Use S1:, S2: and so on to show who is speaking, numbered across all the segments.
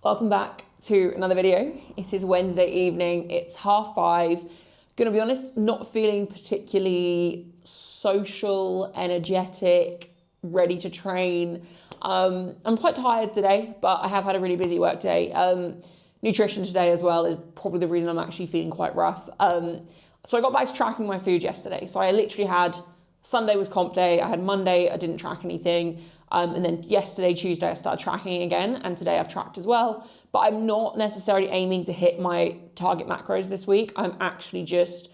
S1: Welcome back to another video. It is Wednesday evening, it's 5:30. Gonna be honest, not feeling particularly social, energetic, ready to train. I'm quite tired today, but I have had a really busy work day. Nutrition today as well is probably the reason I'm actually feeling quite rough. So I got back to tracking my food yesterday. So I literally had, Sunday was comp day, I had Monday, I didn't track anything. And then yesterday, Tuesday, I started tracking again, and today I've tracked as well. But I'm not necessarily aiming to hit my target macros this week. I'm actually just,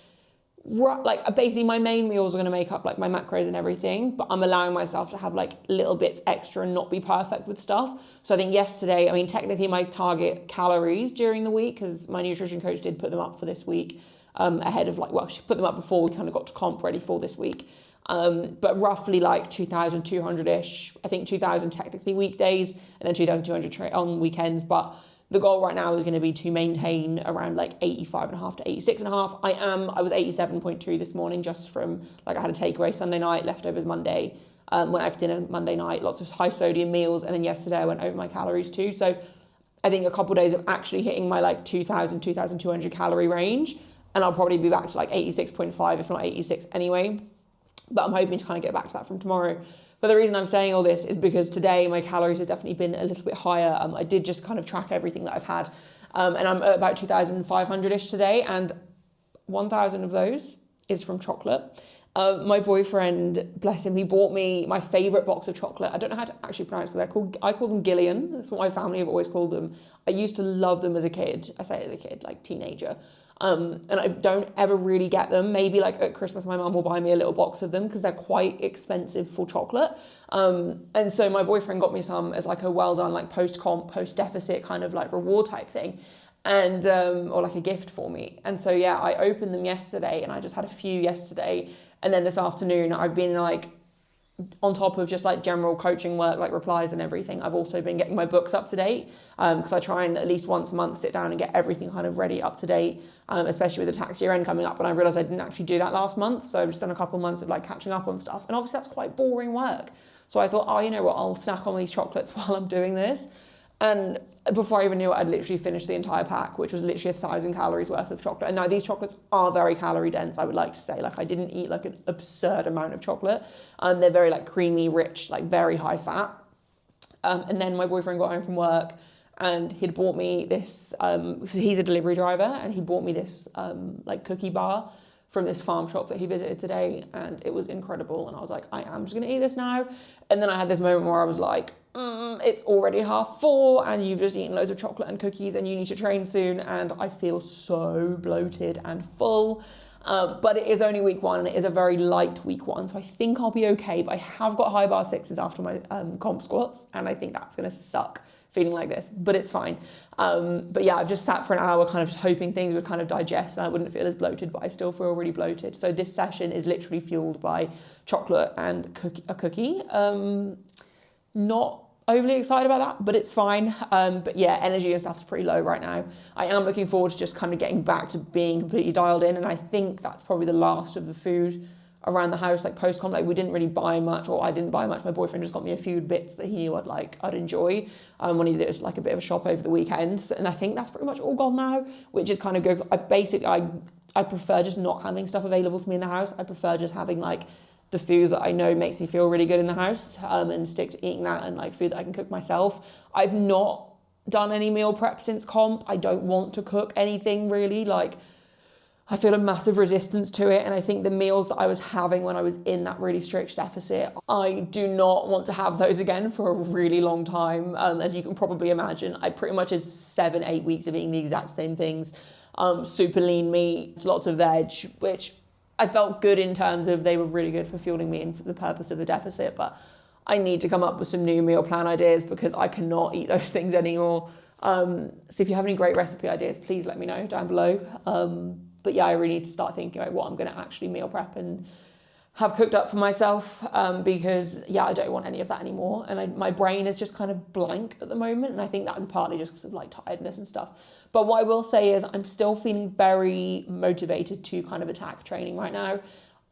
S1: basically my main meals are going to make up like my macros and everything, but I'm allowing myself to have like little bits extra and not be perfect with stuff. So I think yesterday, technically my target calories during the week, because my nutrition coach did put them up for this week, ahead of she put them up before we kind of got to comp ready for this week. But roughly like 2,200-ish, I think 2,000 technically weekdays and then 2,200 on weekends. But the goal right now is going to be to maintain around like 85.5 to 86.5. I was 87.2 this morning just from I had a takeaway Sunday night, leftovers Monday, went out for dinner Monday night, lots of high sodium meals. And then yesterday I went over my calories too. So I think a couple of days of actually hitting my 2,000, 2,200 calorie range. And I'll probably be back to 86.5, if not 86 anyway. But I'm hoping to kind of get back to that from tomorrow. But the reason I'm saying all this is because today my calories have definitely been a little bit higher. I did just kind of track everything that I've had. And I'm at about 2,500-ish today. And 1,000 of those is from chocolate. My boyfriend, bless him, he bought me my favourite box of chocolate. I don't know how to actually pronounce them. I call them Gillian. That's what my family have always called them. I used to love them as a kid. I say as a kid, teenager. And I don't ever really get them. Maybe at Christmas, my mum will buy me a little box of them because they're quite expensive for chocolate. And so my boyfriend got me some as a well done, post-comp, post-deficit kind of reward type thing. And, or a gift for me. And so, yeah, I opened them yesterday and I just had a few yesterday. And then this afternoon, I've been on top of just general coaching work, replies and everything, I've also been getting my books up to date, because I try and at least once a month sit down and get everything kind of ready up to date, especially with the tax year end coming up. And I realized I didn't actually do that last month. So I've just done a couple of months of catching up on stuff. And obviously that's quite boring work. So I thought, you know what, I'll snack on these chocolates while I'm doing this. And before I even knew it, I'd literally finished the entire pack, which was literally 1,000 calories worth of chocolate. And now these chocolates are very calorie dense, I would like to say. I didn't eat an absurd amount of chocolate. They're very creamy, rich, very high fat. And then my boyfriend got home from work and he'd bought me this, so he's a delivery driver, and he bought me this cookie bar from this farm shop that he visited today, and it was incredible. And I was like, I am just gonna eat this now. And then I had this moment where I was like, it's already 4:30 and you've just eaten loads of chocolate and cookies and you need to train soon, and I feel so bloated and full. But it is only week one and it is a very light week one, so I think I'll be okay. But I have got high bar sixes after my comp squats, and I think that's gonna suck feeling like this, but it's fine. But yeah, I've just sat for an hour kind of just hoping things would kind of digest and I wouldn't feel as bloated, but I still feel really bloated. So this session is literally fueled by chocolate and a cookie. Not overly excited about that, but it's fine. But yeah, energy and stuff's pretty low right now. I am looking forward to just kind of getting back to being completely dialed in, and I think that's probably the last of the food around the house, post-comp. We didn't really buy much, or I didn't buy much. My boyfriend just got me a few bits that he knew I'd enjoy when he did a bit of a shop over the weekend. And I think that's pretty much all gone now, which is kind of good. I prefer just not having stuff available to me in the house. I prefer just having the food that I know makes me feel really good in the house, and stick to eating that, and food that I can cook myself. I've not done any meal prep since comp. I don't want to cook anything really. I feel a massive resistance to it, and I think the meals that I was having when I was in that really strict deficit, I do not want to have those again for a really long time. As you can probably imagine, I pretty much did 7-8 weeks of eating the exact same things. Super lean meat, lots of veg, which I felt good in terms of they were really good for fueling me and for the purpose of the deficit, but I need to come up with some new meal plan ideas because I cannot eat those things anymore. So if you have any great recipe ideas, please let me know down below. But yeah, I really need to start thinking about what I'm going to actually meal prep and have cooked up for myself, because yeah, I don't want any of that anymore. And my brain is just kind of blank at the moment. And I think that's partly just because of tiredness and stuff. But what I will say is I'm still feeling very motivated to kind of attack training right now.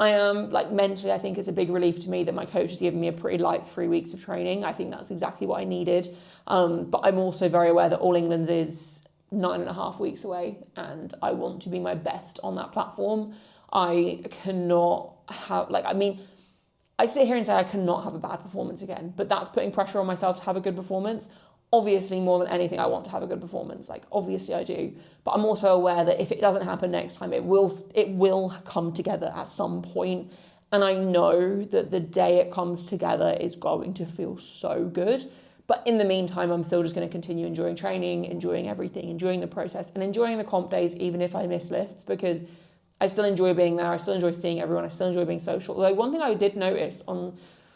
S1: I am, like, mentally, I think it's a big relief to me that my coach has given me a pretty light 3 weeks of training. I think that's exactly what I needed. But I'm also very aware that All England's is 9.5 weeks away, and I want to be my best on that platform. I cannot have, like, I mean, I sit here and say I cannot have a bad performance again, but that's putting pressure on myself to have a good performance. Obviously, more than anything, I want to have a good performance. Like, obviously I do. But I'm also aware that if it doesn't happen next time, it will come together at some point. And I know that the day it comes together is going to feel so good. But in the meantime, I'm still just going to continue enjoying training, enjoying everything, enjoying the process, and enjoying the comp days, even if I miss lifts, because I still enjoy being there. I still enjoy seeing everyone. I still enjoy being social. Although one thing I did notice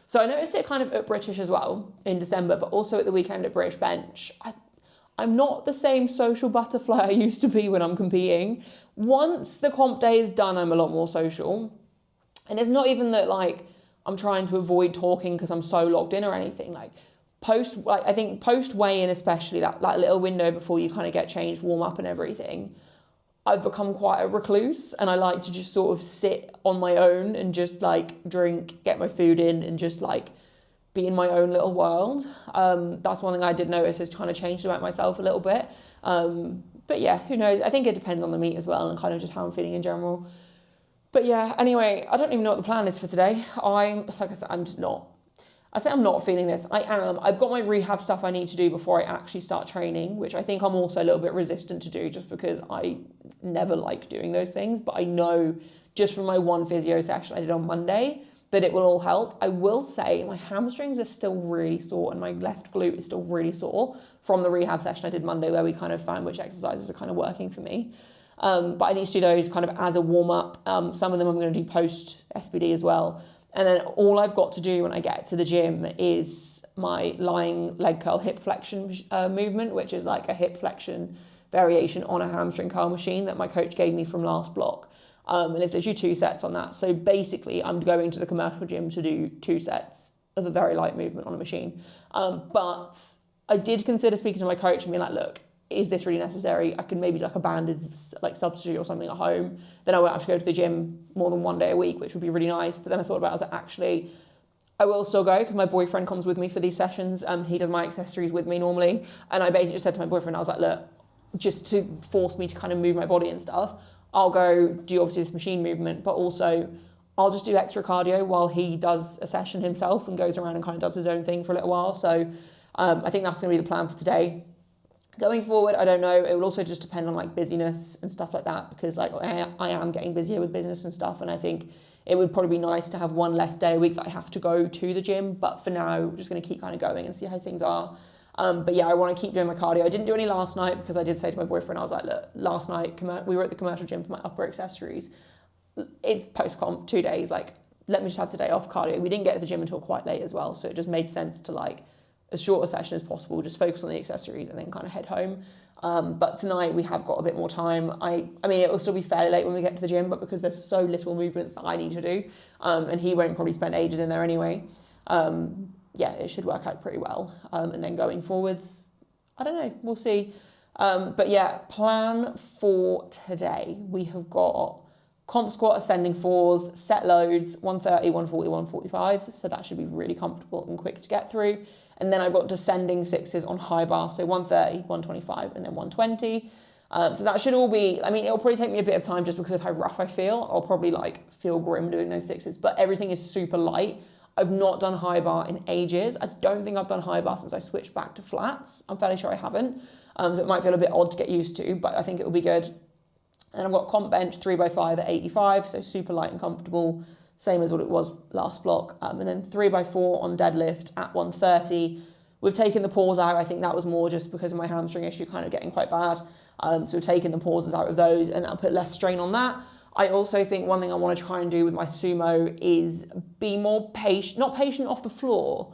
S1: so I noticed it kind of at British as well in December, but also at the weekend at British Bench. I'm not the same social butterfly I used to be when I'm competing. Once the comp day is done, I'm a lot more social. And it's not even that, like, I'm trying to avoid talking because I'm so logged in or anything. Like, I think post weigh-in, especially that little window before you kind of get changed, warm up and everything, I've become quite a recluse, and I like to just sort of sit on my own and just, like, drink, get my food in, and just, like, be in my own little world. That's one thing I did notice has kind of changed about myself a little bit. But yeah, who knows? I think it depends on the meet as well, and kind of just how I'm feeling in general. But yeah, anyway, I don't even know what the plan is for today. Like I said, I'm not feeling this. I am. I've got my rehab stuff I need to do before I actually start training, which I think I'm also a little bit resistant to do just because I never like doing those things. But I know just from my one physio session I did on Monday that it will all help. I will say my hamstrings are still really sore and my left glute is still really sore from the rehab session I did Monday, where we kind of found which exercises are kind of working for me. But I need to do those kind of as a warm up. Some of them I'm going to do post SBD as well. And then all I've got to do when I get to the gym is my lying leg curl hip flexion movement, which is like a hip flexion variation on a hamstring curl machine that my coach gave me from last block. And it's literally 2 sets on that. So basically, I'm going to the commercial gym to do 2 sets of a very light movement on a machine. But I did consider speaking to my coach and being like, look, is this really necessary? I could maybe do like a banded like substitute or something at home. Then I won't have to go to the gym more than 1 day a week, which would be really nice. But then I thought about it, I was like, actually, I will still go because my boyfriend comes with me for these sessions. He does my accessories with me normally. And I basically just said to my boyfriend, I was like, look, just to force me to kind of move my body and stuff, I'll go do obviously this machine movement, but also I'll just do extra cardio while he does a session himself and goes around and kind of does his own thing for a little while. So I think that's going to be the plan for today. Going forward, I don't know. It will also just depend on like busyness and stuff like that, because like I am getting busier with business and stuff, and I think it would probably be nice to have 1 less day a week that I have to go to the gym. But for now, we're just going to keep kind of going and see how things are. But yeah, I want to keep doing my cardio. I didn't do any last night because I did say to my boyfriend, I was like, look, last night we were at the commercial gym for my upper accessories. It's post-comp, 2 days. Like, let me just have today off cardio. We didn't get to the gym until quite late as well, so it just made sense to like as short a session as possible, just focus on the accessories and then kind of head home. But tonight we have got a bit more time. I mean, it will still be fairly late when we get to the gym, but because there's so little movements that I need to do, and he won't probably spend ages in there anyway, yeah, it should work out pretty well. And then going forwards, I don't know, we'll see. But yeah, plan for today. We have got comp squat ascending 4s, set loads, 130, 140, 145. So that should be really comfortable and quick to get through. And then I've got descending 6s on high bar. So 130, 125, and then 120. So that should all be, I mean, it'll probably take me a bit of time just because of how rough I feel. I'll probably like feel grim doing those 6s, but everything is super light. I've not done high bar in ages. I don't think I've done high bar since I switched back to flats. I'm fairly sure I haven't. So it might feel a bit odd to get used to, but I think it will be good. And I've got comp bench 3x5 at 85, so super light and comfortable, same as what it was last block. And then 3x4 on deadlift at 130. We've taken the pause out. I think that was more just because of my hamstring issue kind of getting quite bad. So we've taken the pauses out of those and I'll put less strain on that. I also think one thing I want to try and do with my sumo is be more patient, not patient off the floor,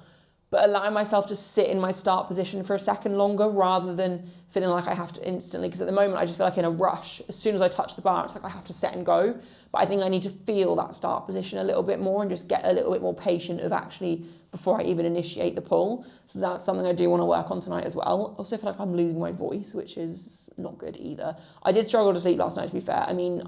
S1: but allow myself to sit in my start position for a second longer rather than feeling like I have to instantly, because at the moment I just feel like in a rush. As soon as I touch the bar, it's like I have to set and go. But I think I need to feel that start position a little bit more and just get a little bit more patient of actually before I even initiate the pull. So that's something I do want to work on tonight as well. I also feel like I'm losing my voice, which is not good either. I did struggle to sleep last night, to be fair. I mean,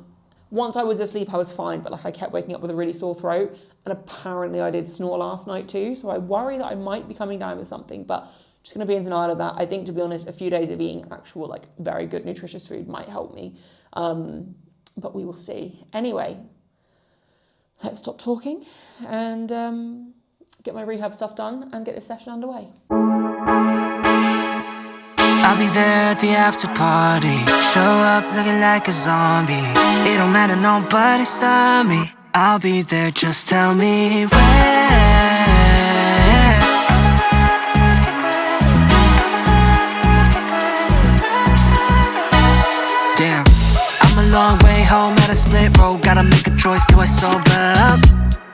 S1: Once I was asleep, I was fine, but like I kept waking up with a really sore throat, and apparently I did snore last night too. So I worry that I might be coming down with something, but just going to be in denial of that. I think, to be honest, a few days of eating actual, like, very good nutritious food might help me. But we will see. Anyway, let's stop talking and get my rehab stuff done and get this session underway.
S2: I'll be there at the after party. Show up looking like a zombie. It don't matter, nobody stop me. I'll be there, just tell me where. Damn, I'm a long way home at a split road. Gotta make a choice, do I sober up?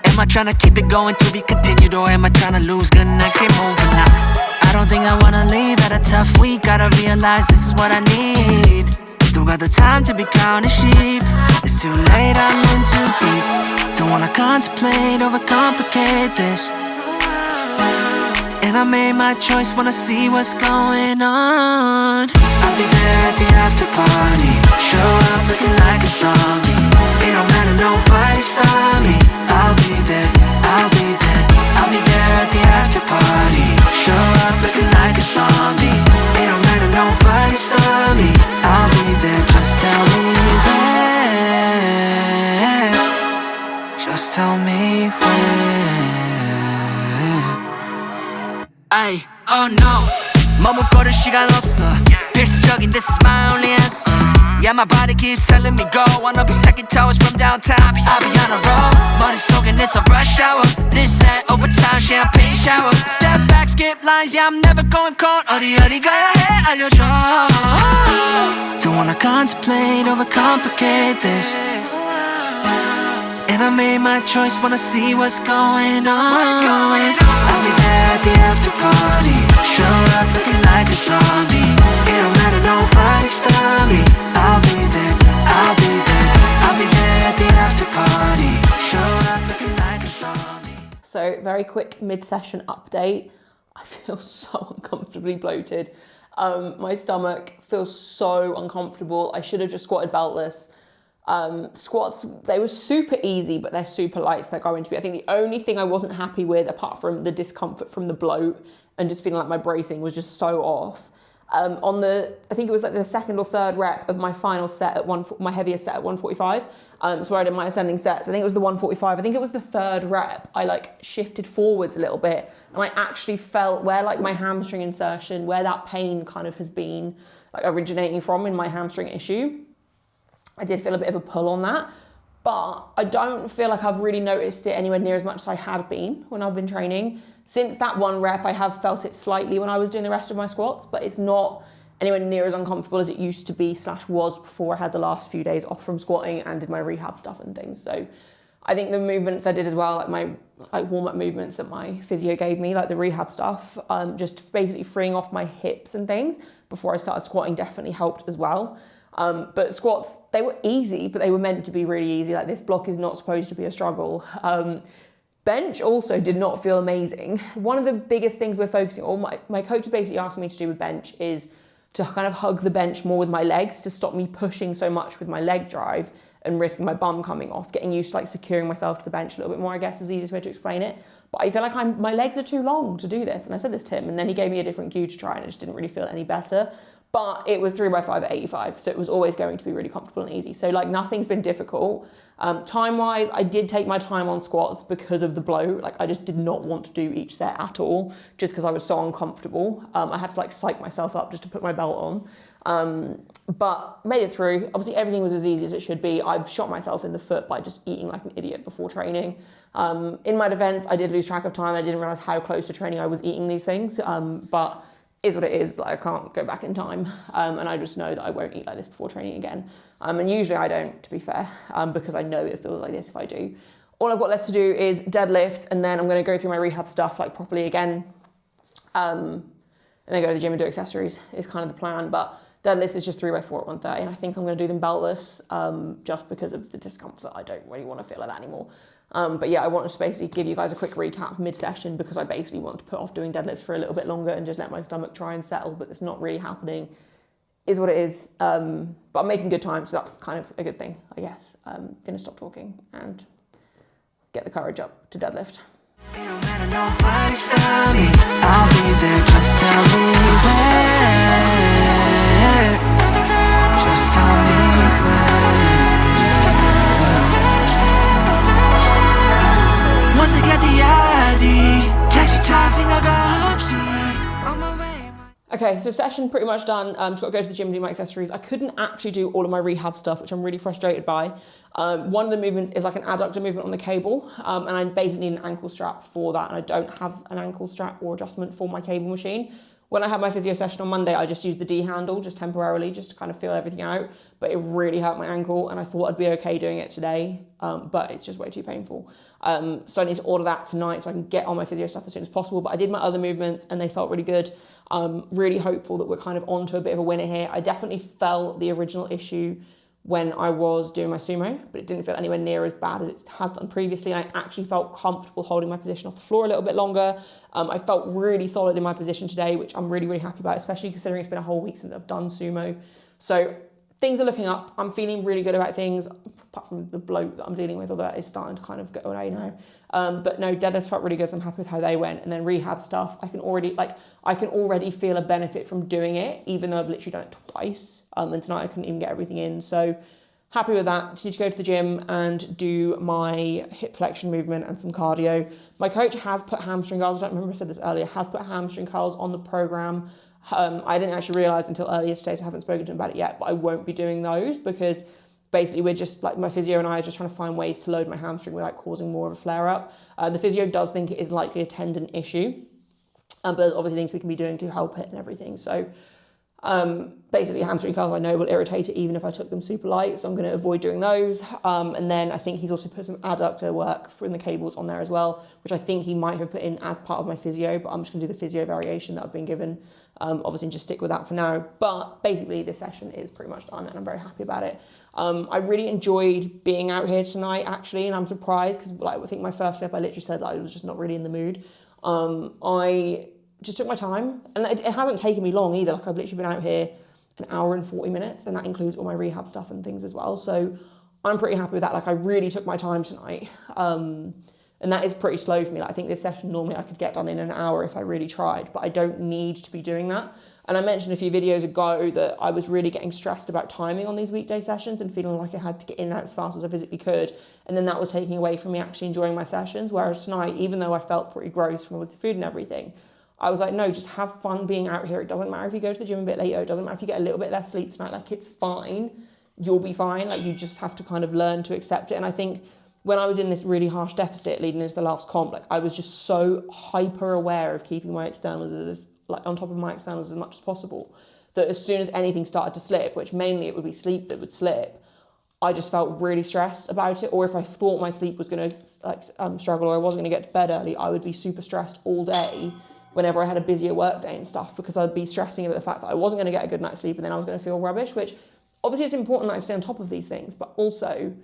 S2: Am I tryna keep it going to be continued, or am I tryna lose? Gonna keep moving now. I don't think I wanna leave at a tough week. Gotta realize this is what I need. Don't got the time to be counting sheep. It's too late, I'm in too deep. Don't wanna contemplate, overcomplicate this. And I made my choice, wanna see what's going on. I'll be there at the after party. Show up looking like a zombie. It don't matter, nobody stop me. I'll be there, I'll be there. I'll be there at the after party. Show up looking like a zombie. It don't matter, nobody stop me. I'll be there, just tell me where. Just tell me where. Ay, oh no, 머뭇거릴 시간 없어. 필수적인 this is my only answer. Yeah, my body keeps telling me go. Wanna be stacking towers from downtown. I'll be on a roll. 머릿속엔 it's a rush hour. This, that, overtime, champagne shower. Step back, skip lines, yeah, I'm never going cold. 어디 가야 해, 알려줘. Don't wanna contemplate, overcomplicate this. And I made my choice, wanna see what's going on. I'll be there at the after party. Show up looking like a zombie. It don't matter, nobody stop me. I'll be there, I'll be there. I'll be there at the after party. Show up looking like a zombie.
S1: So, very quick mid-session update. I feel so uncomfortably bloated. My stomach feels so uncomfortable. I should have just squatted beltless. Squats, they were super easy, but they're super light, so they're going to be. I think the only thing I wasn't happy with, apart from the discomfort from the bloat and just feeling like my bracing was just so off, on the, I think it was like the second or third rep of my final set at my heaviest set at 145, so where I did my ascending sets, I think it was the 145, I think it was the third rep, I like shifted forwards a little bit, and I actually felt where like my hamstring insertion, where that pain kind of has been like originating from in my hamstring issue. I did feel a bit of a pull on that, but I don't feel like I've really noticed it anywhere near as much as I had been when I've been training. Since that one rep, I have felt it slightly when I was doing the rest of my squats, but it's not anywhere near as uncomfortable as it used to be / was before I had the last few days off from squatting and did my rehab stuff and things. So I think the movements I did as well, like my warm-up movements that my physio gave me, like the rehab stuff, just basically freeing off my hips and things before I started squatting definitely helped as well. But squats, they were easy, but they were meant to be really easy. Like this block is not supposed to be a struggle. Bench also did not feel amazing. One of the biggest things we're focusing on, my coach basically asked me to do with bench is to kind of hug the bench more with my legs to stop me pushing so much with my leg drive and risking my bum coming off, getting used to like securing myself to the bench a little bit more, I guess is the easiest way to explain it. But I feel like my legs are too long to do this. And I said this to him, and then he gave me a different cue to try, and it just didn't really feel any better. But it was 3x5 at 85, so it was always going to be really comfortable and easy. So like nothing's been difficult. Time-wise, I did take my time on squats because of the bloat. Like I just did not want to do each set at all, just because I was so uncomfortable. I had to like psych myself up just to put my belt on. But made it through. Obviously everything was as easy as it should be. I've shot myself in the foot by just eating like an idiot before training. In my defense, I did lose track of time. I didn't realize how close to training I was eating these things. But is what it is. Like I can't go back in time. And I just know that I won't eat like this before training again. And usually I don't, to be fair, because I know it feels like this if I do. All I've got left to do is deadlift, and then I'm going to go through my rehab stuff like properly again. And then go to the gym and do accessories is kind of the plan. But deadlifts is just 3x4 at 130, and I think I'm going to do them beltless just because of the discomfort. I don't really want to feel like that anymore. But yeah, I want to just basically give you guys a quick recap mid-session because I basically want to put off doing deadlifts for a little bit longer and just let my stomach try and settle, but it's not really happening is what it is. But I'm making good time, so that's kind of a good thing, I guess. I'm gonna stop talking and get the courage up to deadlift.
S2: It don't matter, nobody's stop me. I'll be there, just tell me where. Just tell me where. Once I get the ID, taxi tossing, I got on my way.
S1: Okay, so session pretty much done. Just got to go to the gym and do my accessories. I couldn't actually do all of my rehab stuff, which I'm really frustrated by. One of the movements is like an adductor movement on the cable, and I basically need an ankle strap for that, and I don't have an ankle strap or adjustment for my cable machine. When I had my physio session on Monday, I just used the D handle just temporarily, just to kind of feel everything out, but it really hurt my ankle, and I thought I'd be okay doing it today, but it's just way too painful. So I need to order that tonight so I can get on my physio stuff as soon as possible, but I did my other movements and they felt really good. Really hopeful that we're kind of onto a bit of a winner here. I definitely felt the original issue when I was doing my sumo, but it didn't feel anywhere near as bad as it has done previously. And I actually felt comfortable holding my position off the floor a little bit longer. I felt really solid in my position today, which I'm really, really happy about, especially considering it's been a whole week since I've done sumo. So things are looking up. I'm feeling really good about things, apart from the bloke that I'm dealing with, although that is starting to kind of go away now. But no, deadlifts felt really good, so I'm happy with how they went. And then rehab stuff, I can already feel a benefit from doing it, even though I've literally done it twice. And tonight I couldn't even get everything in. So happy with that. Just need to go to the gym and do my hip flexion movement and some cardio. My coach has put hamstring curls, I don't remember if I said this earlier, has put hamstring curls on the program. I didn't actually realise until earlier today, so I haven't spoken to him about it yet, but I won't be doing those because basically we're just, like, my physio and I are just trying to find ways to load my hamstring without causing more of a flare-up. The physio does think it is likely a tendon issue, but there's obviously things we can be doing to help it and everything. So basically hamstring curls I know will irritate it even if I took them super light, so I'm going to avoid doing those. And then I think he's also put some adductor work in the cables on there as well, which I think he might have put in as part of my physio, but I'm just going to do the physio variation that I've been given. Obviously just stick with that for now, but basically this session is pretty much done and I'm very happy about it. I really enjoyed being out here tonight actually, and I'm surprised because I think my first clip I literally said I was just not really in the mood. I just took my time, and it hasn't taken me long either. I've literally been out here an hour and 40 minutes, and that includes all my rehab stuff and things as well. So I'm pretty happy with that. I really took my time tonight. And that is pretty slow for me. I think this session normally I could get done in an hour if I really tried, but I don't need to be doing that. And I mentioned a few videos ago that I was really getting stressed about timing on these weekday sessions and feeling like I had to get in and out as fast as I physically could. And then that was taking away from me actually enjoying my sessions. Whereas tonight, even though I felt pretty gross from with the food and everything, I was like, no, just have fun being out here. It doesn't matter if you go to the gym a bit later. It doesn't matter if you get a little bit less sleep tonight. It's fine. You'll be fine. You just have to kind of learn to accept it. And I think when I was in this really harsh deficit leading into the last comp, I was just so hyper aware of keeping my externals on top of my externals as much as possible, that as soon as anything started to slip, which mainly it would be sleep that would slip, I just felt really stressed about it. Or if I thought my sleep was going to struggle or I wasn't going to get to bed early, I would be super stressed all day whenever I had a busier work day and stuff, because I'd be stressing about the fact that I wasn't going to get a good night's sleep and then I was going to feel rubbish, which obviously it's important that I stay on top of these things, but also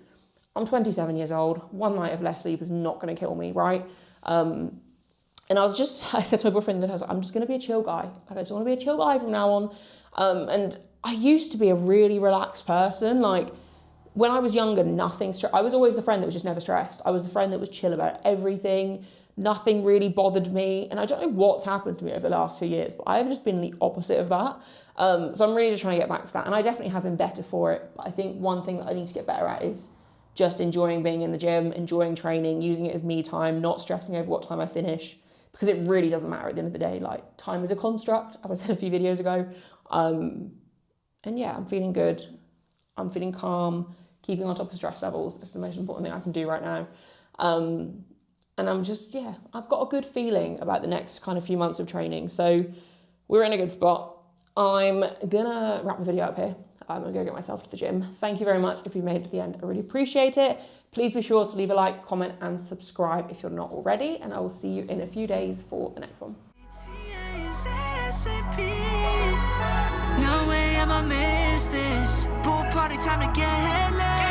S1: I'm 27 years old. One night of less sleep is not going to kill me, right? And I said to my boyfriend that I was like, I'm just going to be a chill guy. I just want to be a chill guy from now on. And I used to be a really relaxed person. When I was younger, I was always the friend that was just never stressed. I was the friend that was chill about everything. Nothing really bothered me. And I don't know what's happened to me over the last few years, but I've just been the opposite of that. So I'm really just trying to get back to that. And I definitely have been better for it. But I think one thing that I need to get better at is just enjoying being in the gym, enjoying training, using it as me time, not stressing over what time I finish, because it really doesn't matter at the end of the day. Time is a construct, as I said a few videos ago. And yeah, I'm feeling good. I'm feeling calm, keeping on top of stress levels. That's the most important thing I can do right now. And I'm just, I've got a good feeling about the next kind of few months of training. So we're in a good spot. I'm gonna wrap the video up here. I'm gonna go get myself to the gym. Thank you very much if you made it to the end. I really appreciate it. Please be sure to leave a like, comment, and subscribe if you're not already. And I will see you in a few days for the next one.
S2: No way I'ma miss this. Pool party time to get headless.